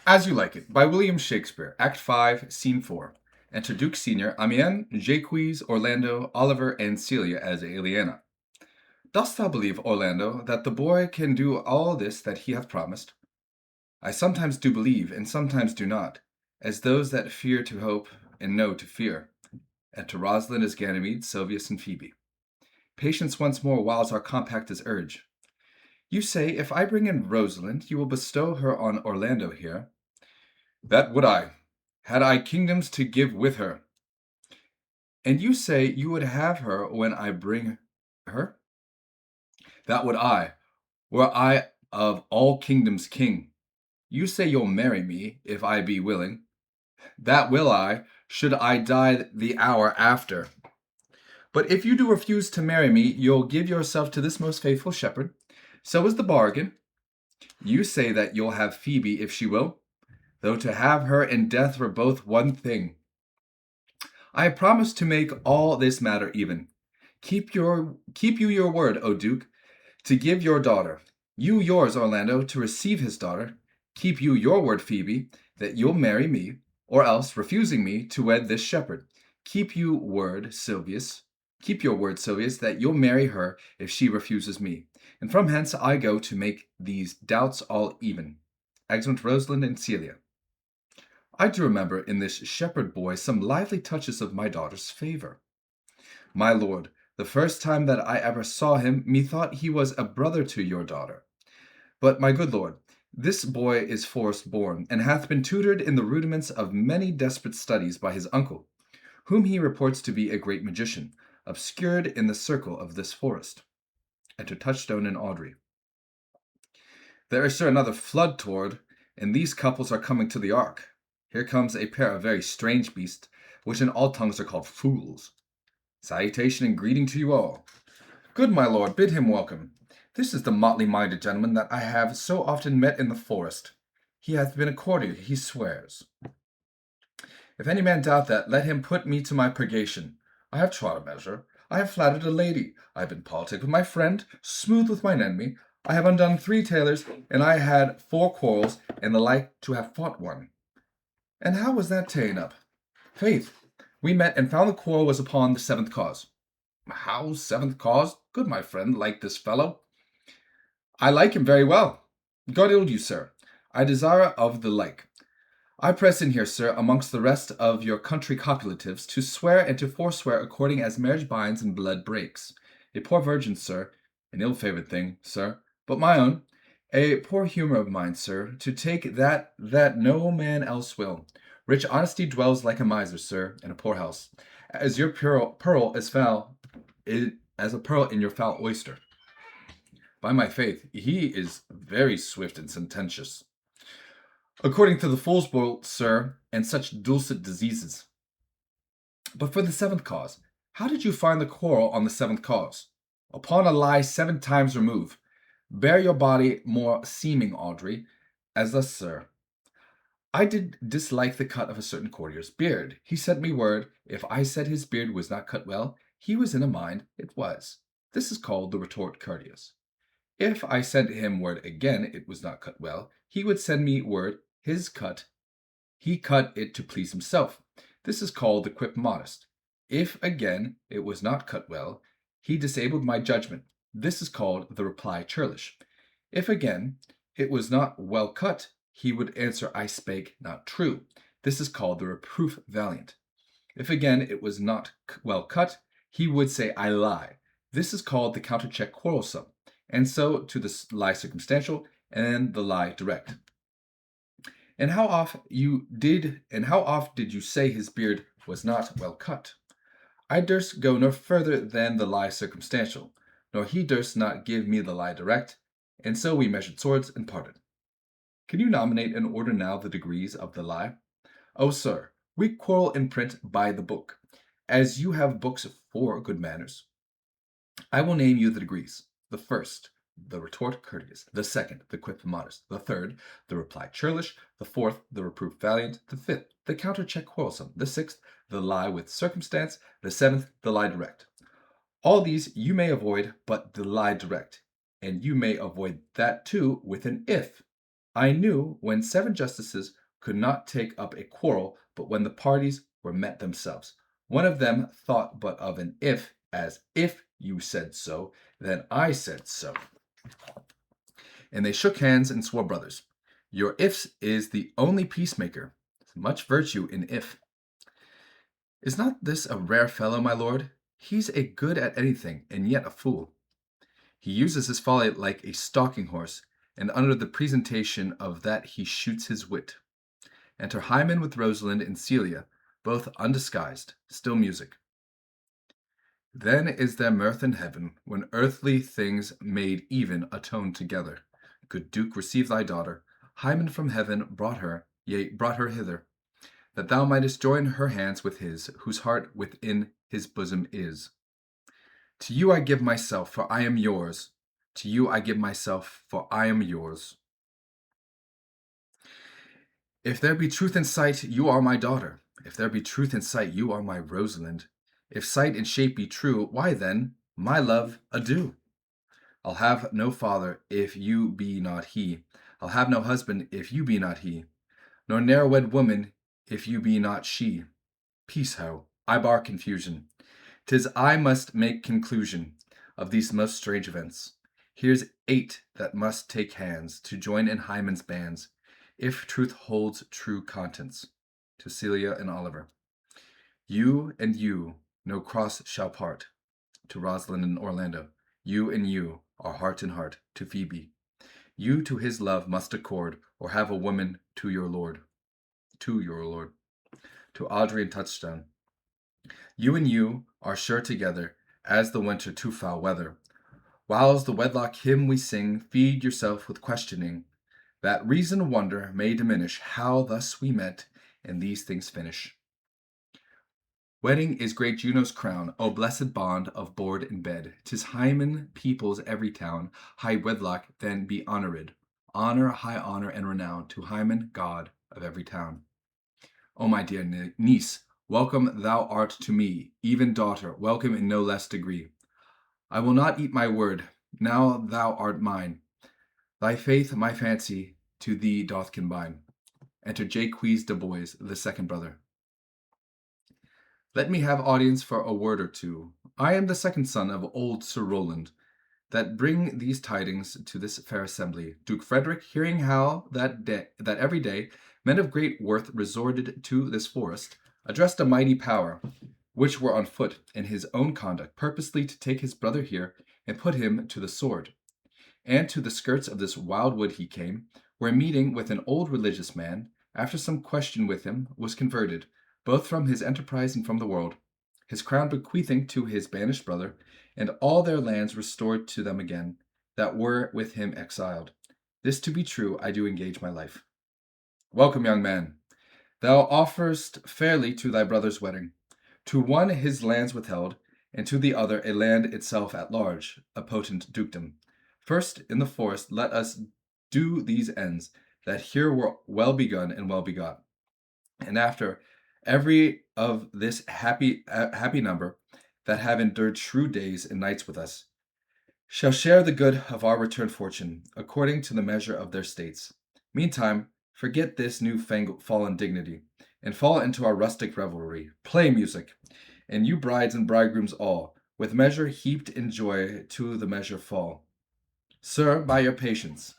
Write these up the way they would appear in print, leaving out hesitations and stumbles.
As You Like It by William Shakespeare, Act 5, Scene 4. Enter Duke Senior, Amiens, Jaques, Orlando, Oliver, and Celia as Aliena. Dost thou believe, Orlando, that the boy can do all this that he hath promised? I sometimes do believe, and sometimes do not, as those that fear to hope, and know to fear. Enter Rosalind as Ganymede, Silvius, and Phoebe. Patience once more whiles our compact is urge. You say, if I bring in Rosalind, you will bestow her on Orlando here. That would I, had I kingdoms to give with her. And you say you would have her when I bring her? That would I, were I of all kingdoms king. You say you'll marry me, if I be willing. That will I, should I die the hour after. But if you do refuse to marry me, you'll give yourself to this most faithful shepherd. So is the bargain. You say that you'll have Phoebe if she will, though to have her and death were both one thing. I have promised to make all this matter even. Keep you your word, O Duke, to give your daughter. You yours, Orlando, to receive his daughter. Keep you your word, Phoebe, that you'll marry me, or else, refusing me, to wed this shepherd. Keep your word, Silvius, that you'll marry her if she refuses me. And from hence I go to make these doubts all even. Exeunt Rosalind and Celia. I do remember in this shepherd boy some lively touches of my daughter's favor. My lord, the first time that I ever saw him, methought he was a brother to your daughter. But, my good lord, this boy is forest born, and hath been tutored in the rudiments of many desperate studies by his uncle, whom he reports to be a great magician, obscured in the circle of this forest. Enter Touchstone and Audrey. There is sir another flood toward, and these couples are coming to the ark. Here comes a pair of very strange beasts, which in all tongues are called fools. Salutation and greeting to you all. Good my lord, bid him welcome. This is the motley-minded gentleman that I have so often met in the forest. He hath been a courtier, he swears. If any man doubt that, let him put me to my purgation. I have trod a measure. I have flattered a lady. I have been politic with my friend, smooth with mine enemy. I have undone 3 tailors, and I had 4 quarrels, and the like to have fought one. And how was that ta'en up? Faith, we met and found the quarrel was upon the 7th cause. How 7th cause? Good my friend, like this fellow? I like him very well. God ild you, sir. I desire of the like. I press in here, sir, amongst the rest of your country copulatives, to swear and to forswear according as marriage binds and blood breaks. A poor virgin, sir, an ill-favoured thing, sir, but my own, a poor humour of mine, sir, to take that no man else will. Rich honesty dwells like a miser, sir, in a poor house, as your pearl is foul, as a pearl in your foul oyster. By my faith, he is very swift and sententious. According to the fool's bolt, sir, and such dulcet diseases. But for the 7th cause, how did you find the quarrel on the 7th cause? Upon a lie 7 times remove. Bear your body more seeming, Audrey, as thus, sir. I did dislike the cut of a certain courtier's beard. He sent me word, if I said his beard was not cut well, he was in a mind it was. This is called the retort courteous. If I sent him word again it was not cut well, he would send me word he cut it to please himself. This is called the quip modest. If again it was not cut well, he disabled my judgment. This is called the reply churlish. If again it was not well cut, he would answer I spake not true. This is called the reproof valiant. If again it was not well cut, he would say I lie. This is called the countercheck quarrelsome. And so to the lie circumstantial and the lie direct. And how oft did you say his beard was not well cut? I durst go no further than the lie circumstantial, nor he durst not give me the lie direct, and so we measured swords and parted. Can you nominate and order now the degrees of the lie? Oh, sir, we quarrel in print by the book, as you have books for good manners. I will name you the degrees. The first, the retort courteous. The second, the quip modest. The third, the reply churlish. The fourth, the reproof valiant. The fifth, the countercheck quarrelsome. The sixth, the lie with circumstance. The seventh, the lie direct. All these you may avoid, but the lie direct. And you may avoid that too with an if. I knew when 7 justices could not take up a quarrel, but when the parties were met themselves. One of them thought but of an if, as if you said so, then I said so. And they shook hands and swore brothers. Your ifs is the only peacemaker. Much virtue in if. Is not this a rare fellow, my lord? He's a good at anything, and yet a fool. He uses his folly like a stalking horse, and under the presentation of that he shoots his wit. Enter Hymen with Rosalind and Celia, both undisguised, still music. Then is there mirth in heaven, when earthly things made even atone together. Good Duke, receive thy daughter. Hymen from heaven brought her, yea, brought her hither, that thou mightest join her hands with his, whose heart within his bosom is. To you I give myself, for I am yours. To you I give myself, for I am yours. If there be truth in sight, you are my daughter. If there be truth in sight, you are my Rosalind. If sight and shape be true, why then, my love, adieu. I'll have no father if you be not he. I'll have no husband if you be not he. Nor ne'er wed woman if you be not she. Peace, ho, I bar confusion. 'Tis I must make conclusion of these most strange events. Here's 8 that must take hands to join in Hymen's bands, if truth holds true contents. To Celia and Oliver. You and you, no cross shall part. To Rosalind and Orlando. You and you are heart and heart. To Phoebe. You to his love must accord, or have a woman to your lord. To your lord. To Audrey and Touchstone. You and you are sure together, as the winter to foul weather. Whiles the wedlock hymn we sing, feed yourself with questioning, that reason wonder may diminish how thus we met, and these things finish. Wedding is great Juno's crown, O blessed bond of board and bed. 'Tis Hymen peoples every town, high wedlock then be honored. Honor, high honor, and renown to Hymen, god of every town. O my dear niece, welcome thou art to me, even daughter, welcome in no less degree. I will not eat my word, now thou art mine. Thy faith my fancy to thee doth combine. Enter Jaques de Boys, the second brother. Let me have audience for a word or two. I am the second son of old Sir Roland, that bring these tidings to this fair assembly. Duke Frederick, hearing how that every day men of great worth resorted to this forest, addressed a mighty power, which were on foot in his own conduct, purposely to take his brother here and put him to the sword. And to the skirts of this wild wood he came, where meeting with an old religious man, after some question with him, was converted, both from his enterprise and from the world, his crown bequeathing to his banished brother, and all their lands restored to them again, that were with him exiled. This to be true, I do engage my life. Welcome, young man. Thou offerest fairly to thy brother's wedding. To one his lands withheld, and to the other a land itself at large, a potent dukedom. First, in the forest, let us do these ends, that here were well begun and well begot. And after, every of this happy number that have endured shrewd days and nights with us shall share the good of our returned fortune, according to the measure of their states. Meantime, forget this new fallen dignity, and fall into our rustic revelry. Play music, and you brides and bridegrooms all, with measure heaped in joy to the measure fall. Sir, by your patience,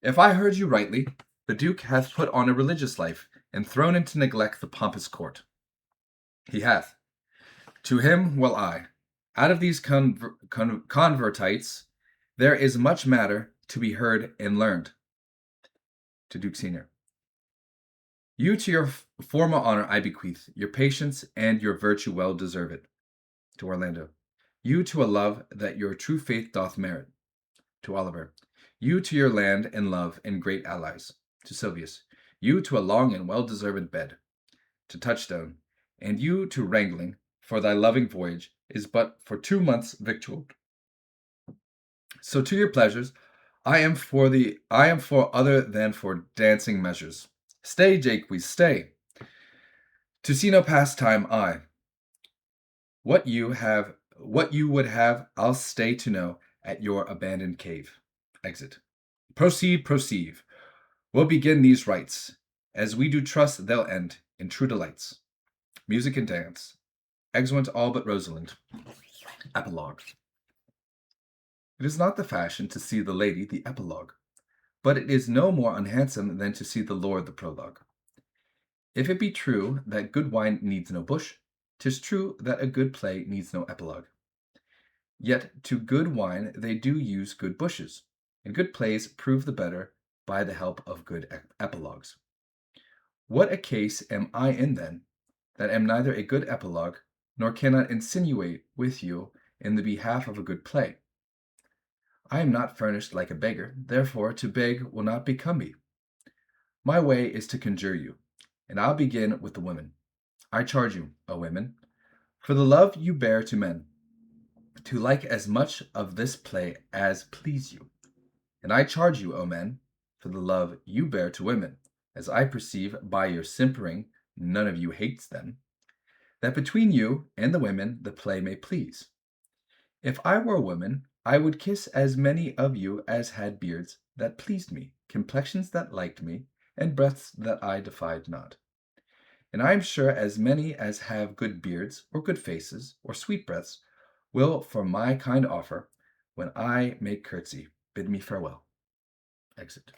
if I heard you rightly, the Duke hath put on a religious life, and thrown into neglect the pompous court. He hath. To him will I. Out of these convertites, there is much matter to be heard and learned. To Duke Senior. You to your former honor I bequeath, your patience and your virtue well deserve it. To Orlando. You to a love that your true faith doth merit. To Oliver. You to your land and love and great allies. To Silvius. You to a long and well-deserved bed. To Touchstone. And you to wrangling, for thy loving voyage is but for 2 months victualled. So to your pleasures, I am for other than for dancing measures. Stay, Jaques, stay. To see no pastime, I. What you would have, I'll stay to know at your abandoned cave. Exit. Proceed. We'll begin these rites, as we do trust they'll end in true delights. Music and dance. Exeunt all but Rosalind. Epilogue. It is not the fashion to see the lady the epilogue, but it is no more unhandsome than to see the lord the prologue. If it be true that good wine needs no bush, 'tis true that a good play needs no epilogue. Yet to good wine they do use good bushes, and good plays prove the better by the help of good epilogues. What a case am I in then, that am neither a good epilogue, nor cannot insinuate with you in the behalf of a good play? I am not furnished like a beggar, therefore to beg will not become me. My way is to conjure you, and I'll begin with the women. I charge you, O women, for the love you bear to men, to like as much of this play as please you. And I charge you, O men, for the love you bear to women, as I perceive by your simpering none of you hates them, that between you and the women the play may please. If I were a woman, I would kiss as many of you as had beards that pleased me, complexions that liked me, and breaths that I defied not. And I am sure as many as have good beards, or good faces, or sweet breaths, will for my kind offer, when I make curtsy, bid me farewell. Exit.